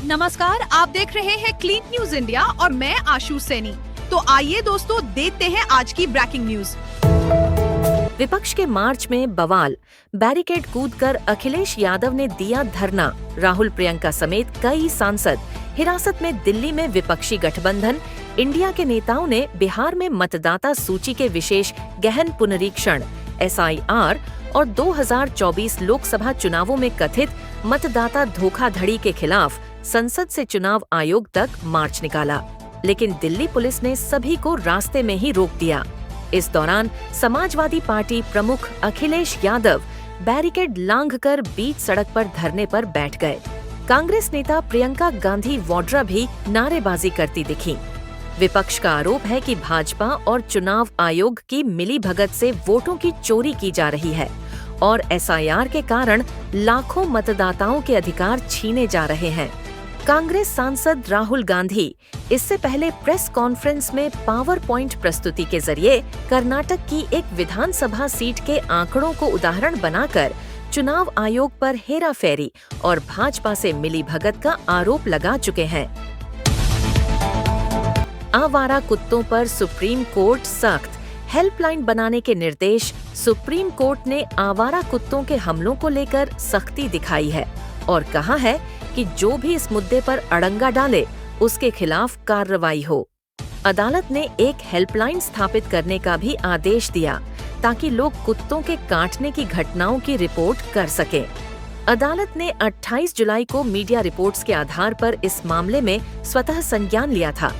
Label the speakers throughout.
Speaker 1: नमस्कार, आप देख रहे हैं क्लीन न्यूज इंडिया और मैं आशु सैनी। तो आइए दोस्तों, देखते हैं आज की ब्रेकिंग न्यूज।
Speaker 2: विपक्ष के मार्च में बवाल, बैरिकेड कूदकर अखिलेश यादव ने दिया धरना। राहुल प्रियंका समेत कई सांसद हिरासत में। दिल्ली में विपक्षी गठबंधन इंडिया के नेताओं ने बिहार में मतदाता सूची के विशेष गहन पुनरीक्षण SIR और 2024 लोकसभा चुनावों में कथित मतदाता धोखाधड़ी के खिलाफ संसद से चुनाव आयोग तक मार्च निकाला, लेकिन दिल्ली पुलिस ने सभी को रास्ते में ही रोक दिया। इस दौरान समाजवादी पार्टी प्रमुख अखिलेश यादव बैरिकेड लांघकर बीच सड़क पर धरने पर बैठ गए। कांग्रेस नेता प्रियंका गांधी वाड्रा भी नारेबाजी करती दिखीं। विपक्ष का आरोप है कि भाजपा और चुनाव आयोग की मिलीभगत से वोटों की चोरी की जा रही है और SIR के कारण लाखों मतदाताओं के अधिकार छीने जा रहे हैं। कांग्रेस सांसद राहुल गांधी इससे पहले प्रेस कॉन्फ्रेंस में पावर पॉइंट प्रस्तुति के जरिए कर्नाटक की एक विधानसभा सीट के आंकड़ों को उदाहरण बनाकर चुनाव आयोग पर हेराफेरी और भाजपा से मिलीभगत का आरोप लगा चुके हैं। आवारा कुत्तों पर सुप्रीम कोर्ट सख्त, हेल्पलाइन बनाने के निर्देश। सुप्रीम कोर्ट ने आवारा कुत्तों के हमलों को लेकर सख्ती दिखाई है और कहा है कि जो भी इस मुद्दे पर अड़ंगा डाले उसके खिलाफ कार्रवाई हो। अदालत ने एक हेल्पलाइन स्थापित करने का भी आदेश दिया ताकि लोग कुत्तों के काटने की घटनाओं की रिपोर्ट कर सकें। अदालत ने 28 जुलाई को मीडिया रिपोर्ट्स के आधार पर इस मामले में स्वतः संज्ञान लिया था।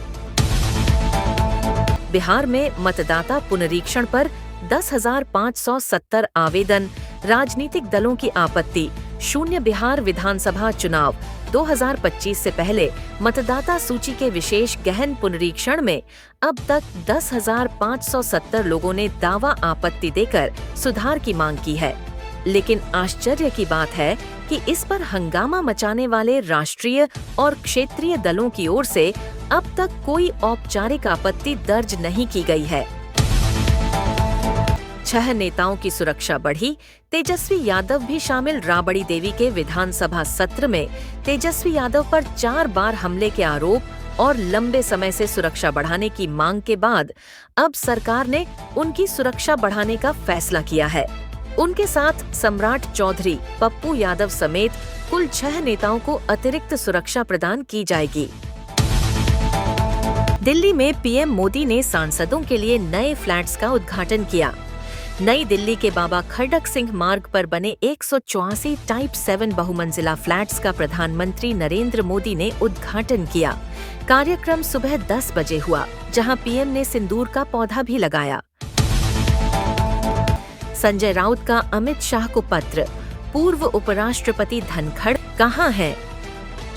Speaker 2: बिहार में मतदाता पुनरीक्षण पर 10,570 आवेदन। राजनीतिक दलों की आपत्ति। शून्य बिहार विधानसभा चुनाव 2025 से पहले मतदाता सूची के विशेष गहन पुनरीक्षण में अब तक 10,570 लोगों ने दावा आपत्ति देकर सुधार की मांग की है। लेकिन आश्चर्य की बात है कि इस पर हंगामा मचाने वाले राष्ट्रीय और क्षेत्रीय दलों की ओर से अब तक कोई औपचारिक आपत्ति दर्ज नहीं की गई है। 6 नेताओं की सुरक्षा बढ़ी। तेजस्वी यादव भी शामिल। राबड़ी देवी के विधानसभा सत्र में तेजस्वी यादव पर 4 बार हमले के आरोप और लंबे समय से सुरक्षा बढ़ाने की मांग के बाद अब सरकार ने उनकी सुरक्षा बढ़ाने का फैसला किया है। उनके साथ सम्राट चौधरी, पप्पू यादव समेत कुल 6 नेताओं को अतिरिक्त सुरक्षा प्रदान की जाएगी। दिल्ली में PM मोदी ने सांसदों के लिए नए फ्लैट्स का उद्घाटन किया। नई दिल्ली के बाबा खड़क सिंह मार्ग पर बने 184 टाइप 7 बहुमंजिला फ्लैट्स का प्रधानमंत्री नरेंद्र मोदी ने उद्घाटन किया। कार्यक्रम सुबह 10 बजे हुआ, जहां PM ने सिंदूर का पौधा भी लगाया। संजय राउत का अमित शाह को पत्र। पूर्व उपराष्ट्रपति धनखड़ कहाँ हैं?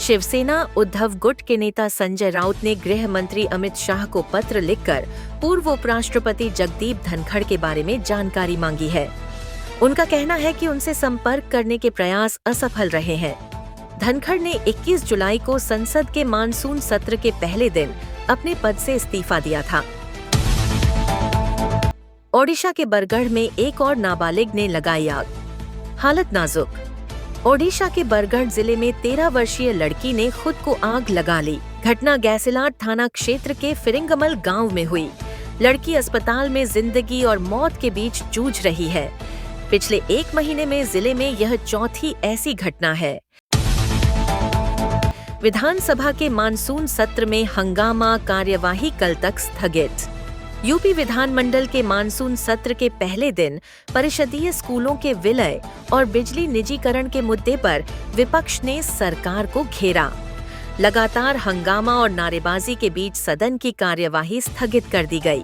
Speaker 2: शिवसेना उद्धव गुट के नेता संजय राउत ने गृह मंत्री अमित शाह को पत्र लिखकर पूर्व उपराष्ट्रपति जगदीप धनखड़ के बारे में जानकारी मांगी है। उनका कहना है कि उनसे संपर्क करने के प्रयास असफल रहे हैं। धनखड़ ने 21 जुलाई को संसद के मानसून सत्र के पहले दिन अपने पद से इस्तीफा दिया था। ओडिशा के बरगढ़ में एक और नाबालिग ने लगाई आग। हालत नाजुक। ओडिशा के बरगढ़ जिले में 13 वर्षीय लड़की ने खुद को आग लगा ली। घटना गैसिलाट थाना क्षेत्र के फिरिंगमल गांव में हुई। लड़की अस्पताल में जिंदगी और मौत के बीच जूझ रही है। पिछले 1 महीने में जिले में यह चौथी ऐसी घटना है। विधानसभा के मानसून सत्र में हंगामा, कार्यवाही कल तक स्थगित। यूपी विधानमंडल के मानसून सत्र के पहले दिन परिषदीय स्कूलों के विलय और बिजली निजीकरण के मुद्दे पर विपक्ष ने सरकार को घेरा। लगातार हंगामा और नारेबाजी के बीच सदन की कार्यवाही स्थगित कर दी गई।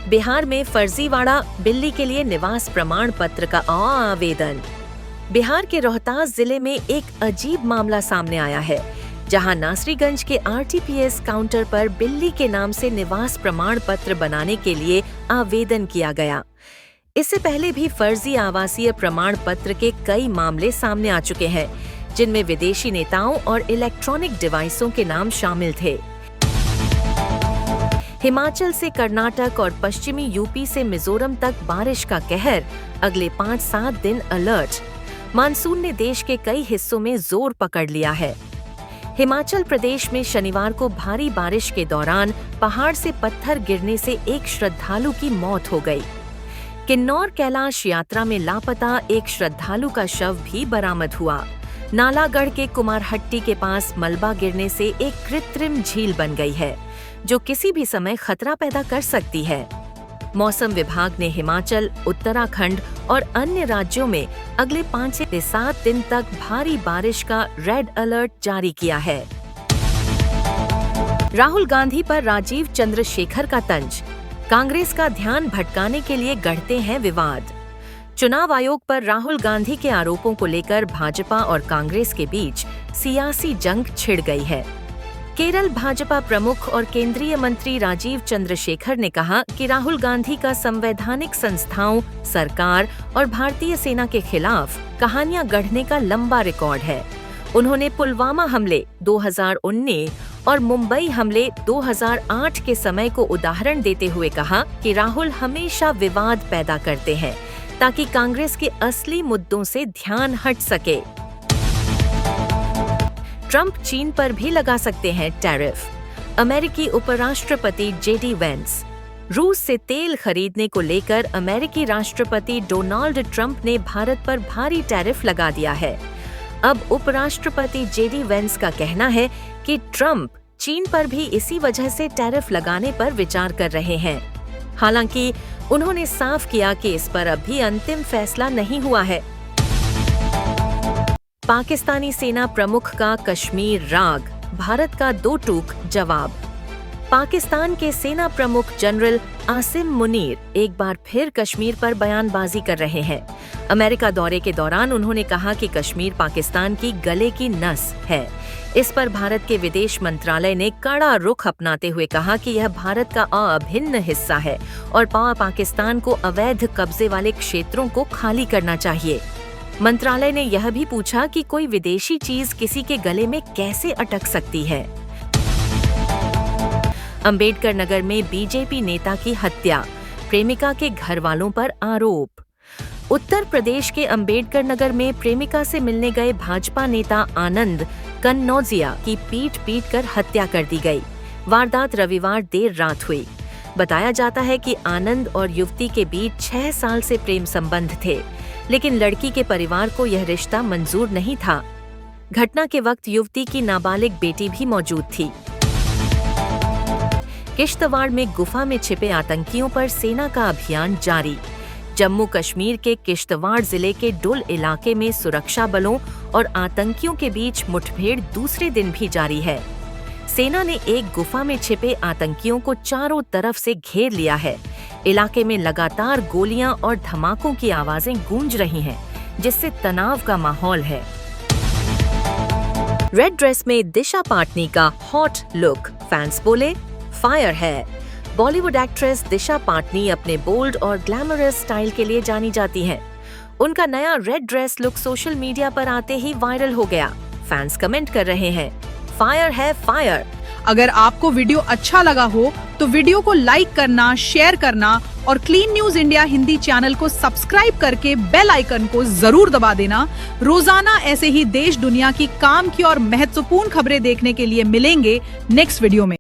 Speaker 2: बिहार में फर्जीवाड़ा, बिल्ली के लिए निवास प्रमाण पत्र का आवेदन। बिहार के रोहतास जिले में एक अजीब मामला सामने आया है, जहां नासरीगंज के RTPS काउंटर पर बिल्ली के नाम से निवास प्रमाण पत्र बनाने के लिए आवेदन किया गया। इससे पहले भी फर्जी आवासीय प्रमाण पत्र के कई मामले सामने आ चुके हैं, जिनमें विदेशी नेताओं और इलेक्ट्रॉनिक डिवाइसों के नाम शामिल थे। हिमाचल से कर्नाटक और पश्चिमी यूपी से मिजोरम तक बारिश का कहर। अगले 5-7 दिन अलर्ट। मानसून ने देश के कई हिस्सों में जोर पकड़ लिया है। हिमाचल प्रदेश में शनिवार को भारी बारिश के दौरान पहाड़ से पत्थर गिरने से एक श्रद्धालु की मौत हो गई। किन्नौर कैलाश यात्रा में लापता एक श्रद्धालु का शव भी बरामद हुआ। नालागढ़ के कुमारहट्टी के पास मलबा गिरने से एक कृत्रिम झील बन गई है, जो किसी भी समय खतरा पैदा कर सकती है। मौसम विभाग ने हिमाचल, उत्तराखंड और अन्य राज्यों में अगले 5 से 7 दिन तक भारी बारिश का रेड अलर्ट जारी किया है। राहुल गांधी पर राजीव चंद्रशेखर का तंज, कांग्रेस का ध्यान भटकाने के लिए गढ़ते हैं विवाद। चुनाव आयोग पर राहुल गांधी के आरोपों को लेकर भाजपा और कांग्रेस के बीच सियासी जंग छिड़ गई है। केरल भाजपा प्रमुख और केंद्रीय मंत्री राजीव चंद्रशेखर ने कहा कि राहुल गांधी का संवैधानिक संस्थाओं, सरकार और भारतीय सेना के खिलाफ कहानियां गढ़ने का लंबा रिकॉर्ड है। उन्होंने पुलवामा हमले 2019 और मुंबई हमले 2008 के समय को उदाहरण देते हुए कहा कि राहुल हमेशा विवाद पैदा करते हैं ताकि कांग्रेस के असली मुद्दों से ध्यान हट सके। ट्रंप चीन पर भी लगा सकते हैं टैरिफ। अमेरिकी उपराष्ट्रपति जेडी वेंस। रूस से तेल खरीदने को लेकर अमेरिकी राष्ट्रपति डोनाल्ड ट्रंप ने भारत पर भारी टैरिफ लगा दिया है। अब उपराष्ट्रपति जेडी वेंस का कहना है कि ट्रंप चीन पर भी इसी वजह से टैरिफ लगाने पर विचार कर रहे हैं। हालांकि उन्होंने साफ किया कि इस पर अभी अंतिम फैसला नहीं हुआ है। पाकिस्तानी सेना प्रमुख का कश्मीर राग, भारत का दो टूक जवाब। पाकिस्तान के सेना प्रमुख जनरल आसिम मुनीर एक बार फिर कश्मीर पर बयानबाजी कर रहे हैं। अमेरिका दौरे के दौरान उन्होंने कहा कि कश्मीर पाकिस्तान की गले की नस है। इस पर भारत के विदेश मंत्रालय ने कड़ा रुख अपनाते हुए कहा कि यह भारत का अभिन्न हिस्सा है और पाकिस्तान को अवैध कब्जे वाले क्षेत्रों को खाली करना चाहिए। मंत्रालय ने यह भी पूछा कि कोई विदेशी चीज किसी के गले में कैसे अटक सकती है। अंबेडकर नगर में बीजेपी नेता की हत्या, प्रेमिका के घर वालों पर आरोप। उत्तर प्रदेश के अंबेडकर नगर में प्रेमिका से मिलने गए भाजपा नेता आनंद कन्नौजिया की पीट कर हत्या कर दी गई। वारदात रविवार देर रात हुई। बताया जाता है कि आनंद और युवती के बीच 6 साल से प्रेम संबंध थे, लेकिन लड़की के परिवार को यह रिश्ता मंजूर नहीं था। घटना के वक्त युवती की नाबालिग बेटी भी मौजूद थी। किश्तवाड़ में गुफा में छिपे आतंकियों पर सेना का अभियान जारी। जम्मू कश्मीर के किश्तवाड़ जिले के डुल इलाके में सुरक्षा बलों और आतंकियों के बीच मुठभेड़ दूसरे दिन भी जारी है। सेना ने एक गुफा में छिपे आतंकियों को चारों तरफ से घेर लिया है। इलाके में लगातार गोलियां और धमाकों की आवाजें गूंज रही हैं, जिससे तनाव का माहौल है। रेड ड्रेस में दिशा पाटनी का हॉट लुक, फैंस बोले फायर है। बॉलीवुड एक्ट्रेस दिशा पाटनी अपने बोल्ड और ग्लैमरस स्टाइल के लिए जानी जाती हैं। उनका नया red dress look social media पर आते ही वायरल हो गया। फैंस कमेंट कर रहे हैं, फायर है फायर।
Speaker 1: अगर आपको वीडियो अच्छा लगा हो तो वीडियो को लाइक करना, शेयर करना और clean news India Hindi channel को सब्सक्राइब करके बेल आइकन को जरूर दबा देना। रोजाना ऐसे ही देश दुनिया की काम की और महत्वपूर्ण खबरें देखने के लिए मिलेंगे नेक्स्ट वीडियो में।